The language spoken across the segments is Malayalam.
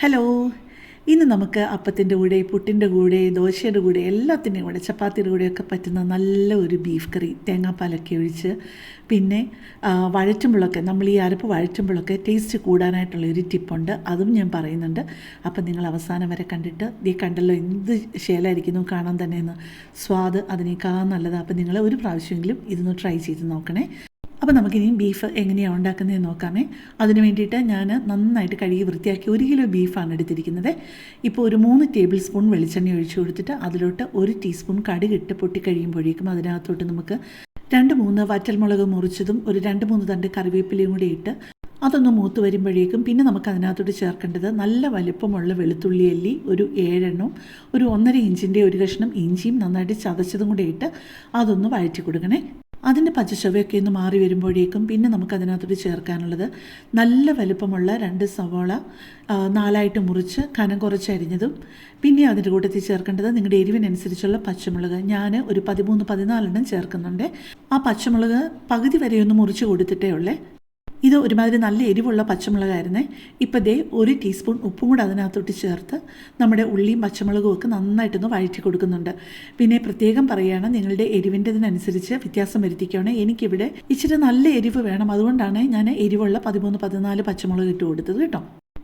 ഹലോ, ഇന്ന് നമുക്ക് അപ്പത്തിൻ്റെ കൂടെ, പുട്ടിൻ്റെ കൂടെ, ദോശയുടെ കൂടെ, എല്ലാത്തിൻ്റെയും കൂടെ, ചപ്പാത്തിയുടെ കൂടെയൊക്കെ പറ്റുന്ന നല്ല ഒരു ബീഫ് കറി തേങ്ങാപ്പാലൊക്കെ ഒഴിച്ച്, പിന്നെ വഴറ്റുമ്പോഴൊക്കെ നമ്മൾ ഈ അരപ്പ് വഴറ്റുമ്പോഴൊക്കെ ടേസ്റ്റ് കൂടാനായിട്ടുള്ള ഒരു ടിപ്പുണ്ട്. അതും ഞാൻ പറയുന്നുണ്ട്. അപ്പം നിങ്ങൾ അവസാനം വരെ കണ്ടിട്ട് ഈ കണ്ടല്ലോ എന്ത് ശേലായിരിക്കുന്നു കാണാൻ തന്നെയെന്ന്. സ്വാദ് അതിനേക്കാൾ നല്ലതാണ്. അപ്പം നിങ്ങൾ ഒരു പ്രാവശ്യമെങ്കിലും ഇതൊന്ന് ട്രൈ ചെയ്ത് നോക്കണേ. അപ്പോൾ നമുക്കിനിയും ബീഫ് എങ്ങനെയാണ് ഉണ്ടാക്കുന്നതെന്ന് നോക്കാമേ. അതിന് വേണ്ടിയിട്ട് ഞാൻ നന്നായിട്ട് കഴുകി വൃത്തിയാക്കി 1 കിലോ ബീഫാണ് എടുത്തിരിക്കുന്നത്. ഇപ്പോൾ ഒരു 3 ടേബിൾ സ്പൂൺ വെളിച്ചെണ്ണ ഒഴിച്ചു കൊടുത്തിട്ട് അതിലോട്ട് 1 ടീസ്പൂൺ കടുകിട്ട് പൊട്ടിക്കഴിയുമ്പോഴേക്കും അതിനകത്തോട്ട് നമുക്ക് 2-3 വറ്റൽമുളക് മുറിച്ചതും ഒരു 2-3 തണ്ട് കറിവേപ്പിലയും കൂടി ഇട്ട് അതൊന്ന് മൂത്ത് വരുമ്പോഴേക്കും പിന്നെ നമുക്ക് അതിനകത്തോട്ട് ചേർക്കേണ്ടത് നല്ല വലിപ്പമുള്ള വെളുത്തുള്ളി അല്ലി ഒരു 7 എണ്ണവും ഒരു 1.5 ഇഞ്ചിൻ്റെ ഒരു കഷ്ണം ഇഞ്ചിയും നന്നായിട്ട് ചതച്ചതും കൂടി ഇട്ട് അതൊന്ന് വഴറ്റി കൊടുക്കണേ. അതിൻ്റെ പച്ചച്ചൊവയൊക്കെ ഒന്ന് മാറി വരുമ്പോഴേക്കും പിന്നെ നമുക്കതിനകത്തോട്ട് ചേർക്കാനുള്ളത് നല്ല വലുപ്പമുള്ള 2 സവാള 4ആയിട്ട് മുറിച്ച് കനം കുറച്ചരിഞ്ഞതും, പിന്നെ അതിൻ്റെ കൂട്ടത്തിൽ ചേർക്കേണ്ടത് നിങ്ങളുടെ എരിവിനനുസരിച്ചുള്ള പച്ചമുളക്. ഞാൻ ഒരു 13-14 ചേർക്കുന്നുണ്ട്. ആ പച്ചമുളക് പകുതി വരെയൊന്ന് മുറിച്ച് കൊടുത്തിട്ടേ ഉള്ളേ. ഇത് ഒരുമാതിരി നല്ല എരിവുള്ള പച്ചമുളകായിരുന്നേ. ഇപ്പോൾ ദേ 1 ടീസ്പൂൺ ഉപ്പും കൂടെ അതിനകത്തോട്ട് ചേർത്ത് നമ്മുടെ ഉള്ളിയും പച്ചമുളകും ഒക്കെ നന്നായിട്ടൊന്ന് വഴറ്റി കൊടുക്കുന്നുണ്ട്. പിന്നെ പ്രത്യേകം പറയുകയാണ്, നിങ്ങളുടെ എരിവിൻ്റെതിനനുസരിച്ച് വ്യത്യാസം വരുത്തിക്കുകയാണ്. എനിക്കിവിടെ ഇച്ചിരി നല്ല എരിവ് വേണം, അതുകൊണ്ടാണ് ഞാൻ എരിവുള്ള 13-14 പച്ചമുളക് ഇട്ട് കൊടുത്തത് കേട്ടോ.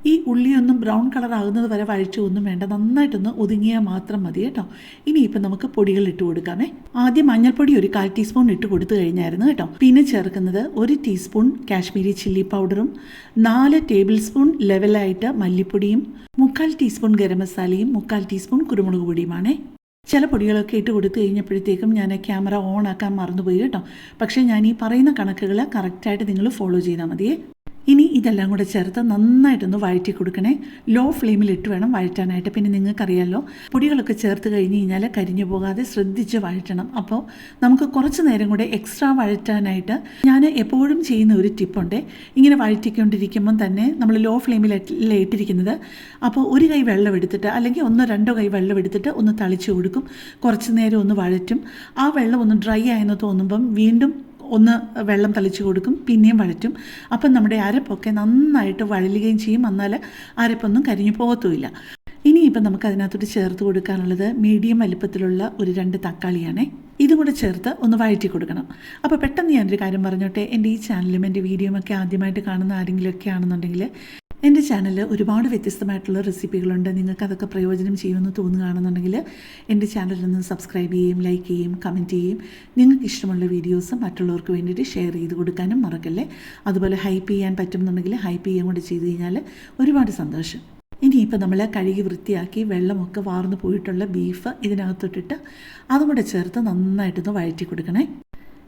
ഈ ഉള്ളിയൊന്നും ബ്രൗൺ കളർ ആകുന്നത് വരെ വഴറ്റുമൊന്നും വേണ്ട, നന്നായിട്ടൊന്ന് ഒതുങ്ങിയാൽ മാത്രം മതി കേട്ടോ. ഇനിയിപ്പോൾ നമുക്ക് പൊടികൾ ഇട്ട് കൊടുക്കാമേ. ആദ്യം മഞ്ഞൾപ്പൊടി ഒരു 1/4 ടീസ്പൂൺ ഇട്ട് കൊടുത്തു കഴിഞ്ഞായിരുന്നു കേട്ടോ. പിന്നെ ചേർക്കുന്നത് 1 ടീസ്പൂൺ കാശ്മീരി ചില്ലി പൗഡറും 4 ടേബിൾ സ്പൂൺ ലെവലായിട്ട് മല്ലിപ്പൊടിയും 3/4 ടീസ്പൂൺ ഗരം മസാലയും 3/4 ടീസ്പൂൺ കുരുമുളക് പൊടിയുമാണേ. ചില പൊടികളൊക്കെ ഇട്ട് കൊടുത്തു കഴിഞ്ഞപ്പോഴത്തേക്കും ഞാൻ ക്യാമറ ഓൺ ആക്കാൻ മറന്നുപോയി കേട്ടോ. പക്ഷേ ഞാൻ ഈ പറയുന്ന കണക്കുകൾ കറക്റ്റായിട്ട് നിങ്ങൾ ഫോളോ ചെയ്താൽ മതിയേ. ഇനി ഇതെല്ലാം കൂടെ ചേർത്ത് നന്നായിട്ടൊന്ന് വഴറ്റി കൊടുക്കണേ. ലോ ഫ്ലെയിമിലിട്ട് വേണം വഴറ്റാനായിട്ട്. പിന്നെ നിങ്ങൾക്കറിയാമല്ലോ, പൊടികളൊക്കെ ചേർത്ത് കഴിഞ്ഞ് കഴിഞ്ഞാൽ കരിഞ്ഞു പോകാതെ ശ്രദ്ധിച്ച് വഴറ്റണം. അപ്പോൾ നമുക്ക് കുറച്ച് നേരം കൂടെ എക്സ്ട്രാ വഴറ്റാനായിട്ട് ഞാൻ എപ്പോഴും ചെയ്യുന്ന ഒരു ടിപ്പുണ്ട്. ഇങ്ങനെ വഴറ്റിക്കൊണ്ടിരിക്കുമ്പം തന്നെ നമ്മൾ ലോ ഫ്ലെയിമിലല്ലേ ഇട്ടിരിക്കുന്നത്. അപ്പോൾ ഒരു കൈ വെള്ളം എടുത്തിട്ട് അല്ലെങ്കിൽ 1-2 കൈ വെള്ളം എടുത്തിട്ട് ഒന്ന് തളിച്ച് കൊടുക്കും. കുറച്ച് നേരം ഒന്ന് വഴറ്റും. ആ വെള്ളം ഒന്ന് ഡ്രൈ ആയെന്ന് തോന്നുമ്പം വീണ്ടും ഒന്ന് വെള്ളം തളിച്ച് കൊടുക്കും, പിന്നെയും വഴറ്റും. അപ്പം നമ്മുടെ അരപ്പൊക്കെ നന്നായിട്ട് വഴലുകയും ചെയ്യും. എന്നാൽ അരപ്പൊന്നും കരിഞ്ഞു പോകത്തുമില്ല. ഇനിയിപ്പം നമുക്ക് അതിനകത്തോട്ട് ചേർത്ത് കൊടുക്കാനുള്ളത് മീഡിയം വലിപ്പത്തിലുള്ള ഒരു 2 തക്കാളിയാണേ. ഇതും കൂടെ ചേർത്ത് ഒന്ന് വഴറ്റി കൊടുക്കണം. അപ്പോൾ പെട്ടെന്ന് ഞാനൊരു കാര്യം പറഞ്ഞോട്ടെ. എൻ്റെ ഈ ചാനലും എൻ്റെ വീഡിയോയൊക്കെ ആദ്യമായിട്ട് കാണുന്ന ആരെങ്കിലുമൊക്കെ ആണെന്നുണ്ടെങ്കിൽ, എൻ്റെ ചാനലിൽ ഒരുപാട് വ്യത്യസ്തമായിട്ടുള്ള റെസിപ്പികളുണ്ട്. നിങ്ങൾക്ക് അതൊക്കെ പ്രയോജനം ചെയ്യുമെന്ന് തോന്നുകയാണെന്നുണ്ടെങ്കിൽ എൻ്റെ ചാനലിൽ നിന്ന് സബ്സ്ക്രൈബ് ചെയ്യുകയും ലൈക്ക് ചെയ്യുകയും കമൻറ്റ് ചെയ്യുകയും നിങ്ങൾക്ക് ഇഷ്ടമുള്ള വീഡിയോസ് മറ്റുള്ളവർക്ക് വേണ്ടിയിട്ട് ഷെയർ ചെയ്ത് കൊടുക്കാനും മറക്കല്ലേ. അതുപോലെ ഹൈപ്പ് ചെയ്യാൻ പറ്റുമെന്നുണ്ടെങ്കിൽ ഹൈപ്പ് ചെയ്യുകയും കൂടെ ചെയ്ത് കഴിഞ്ഞാൽ ഒരുപാട് സന്തോഷം. ഇനിയിപ്പോൾ നമ്മൾ കഴുകി വൃത്തിയാക്കി വെള്ളമൊക്കെ വാർന്നു പോയിട്ടുള്ള ബീഫ് ഇതിനകത്തോട്ടിട്ട് അതും കൂടെ ചേർത്ത് നന്നായിട്ടൊന്ന് വഴറ്റി കൊടുക്കണേ.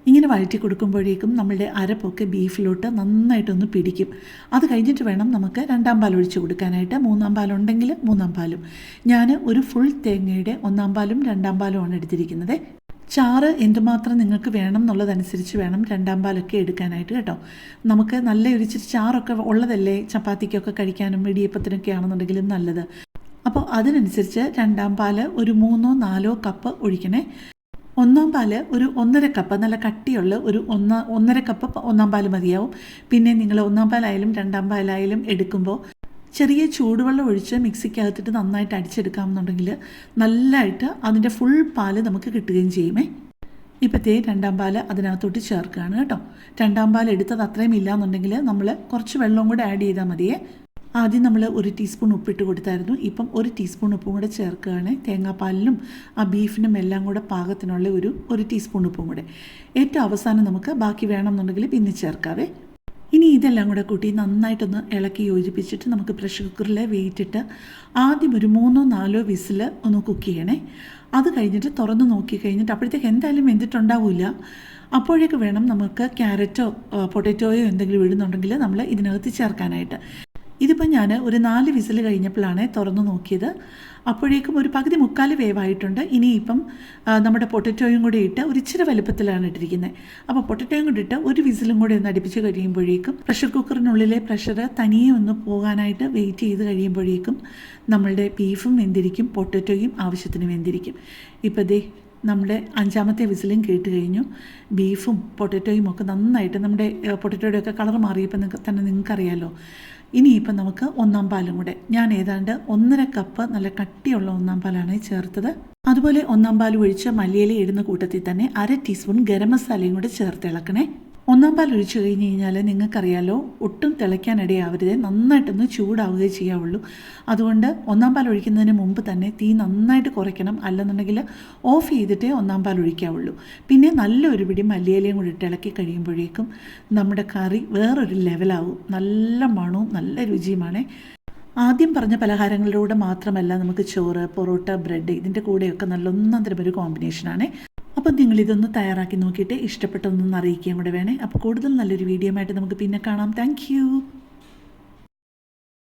ഇങ്ങനെ വഴറ്റി കൊടുക്കുമ്പോഴേക്കും നമ്മളുടെ അരപ്പൊക്കെ ബീഫിലോട്ട് നന്നായിട്ടൊന്ന് പിടിക്കും. അത് കഴിഞ്ഞിട്ട് വേണം നമുക്ക് 2-ാം പാൽ ഒഴിച്ച് കൊടുക്കാനായിട്ട്. 3-ാം പാലുണ്ടെങ്കിൽ 3-ാം പാലും. ഞാൻ ഒരു ഫുൾ തേങ്ങയുടെ 1-ാം പാലും 2-ാം പാലുമാണ് എടുത്തിരിക്കുന്നത്. ചാറ് എന്തുമാത്രം നിങ്ങൾക്ക് വേണം എന്നുള്ളതനുസരിച്ച് വേണം 2-ാം പാലൊക്കെ എടുക്കാനായിട്ട് കേട്ടോ. നമുക്ക് നല്ല ഒരിച്ചിരി ചാറൊക്കെ ഉള്ളതല്ലേ ചപ്പാത്തിക്കൊക്കെ കഴിക്കാനും ഇടിയപ്പത്തിനൊക്കെ ആണെന്നുണ്ടെങ്കിലും നല്ലത്. അപ്പോൾ അതിനനുസരിച്ച് 2-ാം പാല് ഒരു 3-4 കപ്പ് ഒഴിക്കണേ. 1-ാം പാല് ഒരു 1.5 കപ്പ്, നല്ല കട്ടിയുള്ള ഒരു 1.5 കപ്പ് 1-ാം പാല് മതിയാവും. പിന്നെ നിങ്ങൾ 1-ാം പാലായാലും 2-ാം പാലായാലും എടുക്കുമ്പോൾ ചെറിയ ചൂടുവെള്ളം ഒഴിച്ച് മിക്സിക്കകത്തിട്ട് നന്നായിട്ട് അടിച്ചെടുക്കാമെന്നുണ്ടെങ്കിൽ നല്ലതായിട്ട് അതിൻ്റെ ഫുൾ പാല് നമുക്ക് കിട്ടുകയും ചെയ്യുമേ. ഇപ്പോഴത്തെ 2-ാം പാല് അതിനകത്തോട്ട് ചേർക്കുകയാണ് കേട്ടോ. 2-ാം പാൽ എടുത്തത് അത്രയും ഇല്ലയെന്നുണ്ടെങ്കിൽ നമ്മൾ കുറച്ച് വെള്ളവും കൂടെ ആഡ് ചെയ്താൽ മതിയേ. ആദ്യം നമ്മൾ 1 ടീസ്പൂൺ ഉപ്പിട്ട് കൊടുത്തായിരുന്നു. ഇപ്പം 1 ടീസ്പൂൺ ഉപ്പും കൂടെ ചേർക്കുകയാണ്. തേങ്ങാപ്പാലിനും ആ ബീഫിനും എല്ലാം കൂടെ പാകത്തിനുള്ള ഒരു ടീസ്പൂൺ ഉപ്പും കൂടെ. ഏറ്റവും അവസാനം നമുക്ക് ബാക്കി വേണമെന്നുണ്ടെങ്കിൽ പിന്നെ ചേർക്കാവേ. ഇനി ഇതെല്ലാം കൂടെ കൂട്ടി നന്നായിട്ടൊന്ന് ഇളക്കി യോജിപ്പിച്ചിട്ട് നമുക്ക് പ്രഷർ കുക്കറിൽ വെയിറ്റിട്ട് ആദ്യം ഒരു 3-4 വിസിൽ ഒന്ന് കുക്ക് ചെയ്യണേ. അത് കഴിഞ്ഞിട്ട് തുറന്ന് നോക്കി കഴിഞ്ഞിട്ട് അപ്പോഴത്തേക്ക് എന്തായാലും വെന്തിട്ടുണ്ടാവില്ല. അപ്പോഴേക്ക് വേണം നമുക്ക് ക്യാരറ്റോ പൊട്ടറ്റോയോ എന്തെങ്കിലും ഇടുന്നുണ്ടെങ്കിൽ നമ്മൾ ഇതിനകത്ത് ചേർക്കാനായിട്ട്. ഇതിപ്പോൾ ഞാൻ ഒരു 4 വിസിൽ കഴിഞ്ഞപ്പോഴാണ് തുറന്നു നോക്കിയത്. അപ്പോഴേക്കും ഒരു പകുതി 3/4 വേവായിട്ടുണ്ട്. ഇനിയിപ്പം നമ്മുടെ പൊട്ടറ്റോയും കൂടി ഇട്ട് ഒരു ഇച്ചിരി വലുപ്പത്തിലാണ് ഇട്ടിരിക്കുന്നത്. അപ്പോൾ പൊട്ടറ്റോയും കൂടി ഇട്ട് ഒരു വിസിലും കൂടി ഒന്ന് അടുപ്പിച്ച് കഴിയുമ്പോഴേക്കും പ്രഷർ കുക്കറിനുള്ളിലെ പ്രഷർ തനിയെ ഒന്ന് പോകാനായിട്ട് വെയിറ്റ് ചെയ്ത് കഴിയുമ്പോഴേക്കും നമ്മളുടെ ബീഫും വെന്തിരിക്കും, പൊട്ടറ്റോയും ആവശ്യത്തിന് വെന്തിരിക്കും. ഇപ്പോൾ ദേ നമ്മുടെ 5-ാമത്തെ വിസിലും കേട്ട് കഴിഞ്ഞു. ബീഫും പൊട്ടറ്റോയും ഒക്കെ നന്നായിട്ട് നമ്മുടെ പൊട്ടറ്റോയുടെയൊക്കെ കളർ മാറിയപ്പോൾ തന്നെ നിങ്ങൾക്കറിയാമല്ലോ ഇനിയിപ്പം നമുക്ക് ഒന്നാം പാലും കൂടെ, ഞാൻ ഏതാണ്ട് 1.5 കപ്പ് നല്ല കട്ടിയുള്ള ഒന്നാം പാലാണ് ചേർത്തത്. അതുപോലെ ഒന്നാം പാൽ ഒഴിച്ച് മല്ലിയില ഇടുന്ന കൂട്ടത്തിൽ തന്നെ 1/2 ടീസ്പൂൺ ഗരം മസാലയും കൂടെ ചേർത്ത് ഇളക്കണേ. ഒന്നാം പാൽ ഒഴിച്ച് കഴിഞ്ഞ് കഴിഞ്ഞാൽ നിങ്ങൾക്കറിയാലോ, ഒട്ടും തിളയ്ക്കാനിടയാവരുത്, നന്നായിട്ടൊന്ന് ചൂടാവുകയേ ചെയ്യാവുള്ളൂ. അതുകൊണ്ട് ഒന്നാം പാൽ ഒഴിക്കുന്നതിന് മുമ്പ് തന്നെ തീ നന്നായിട്ട് കുറയ്ക്കണം, അല്ലെന്നുണ്ടെങ്കിൽ ഓഫ് ചെയ്തിട്ടേ ഒന്നാം പാൽ ഒഴിക്കാവുള്ളൂ. പിന്നെ നല്ലൊരു പിടി മല്ലിയിലയും കൂടി ഇട്ട് ഇളക്കി കഴിയുമ്പോഴേക്കും നമ്മുടെ കറി വേറൊരു ലെവലാവും. നല്ല മണവും നല്ല രുചിയുമാണ്. ആദ്യം പറഞ്ഞ പലഹാരങ്ങളിലൂടെ മാത്രമല്ല, നമുക്ക് ചോറ്, പൊറോട്ട, ബ്രെഡ് ഇതിൻ്റെ കൂടെയൊക്കെ നല്ല ഒന്നാന്തരം ഒരു കോമ്പിനേഷനാണ്. അപ്പോൾ നിങ്ങളിതൊന്ന് തയ്യാറാക്കി നോക്കിയിട്ട് ഇഷ്ടപ്പെട്ടൊന്നൊന്ന് അറിയിക്കുകയും കൂടെ വേണേ. അപ്പോൾ കൂടുതൽ നല്ലൊരു വീഡിയോ ആയിട്ട് നമുക്ക് പിന്നെ കാണാം. താങ്ക്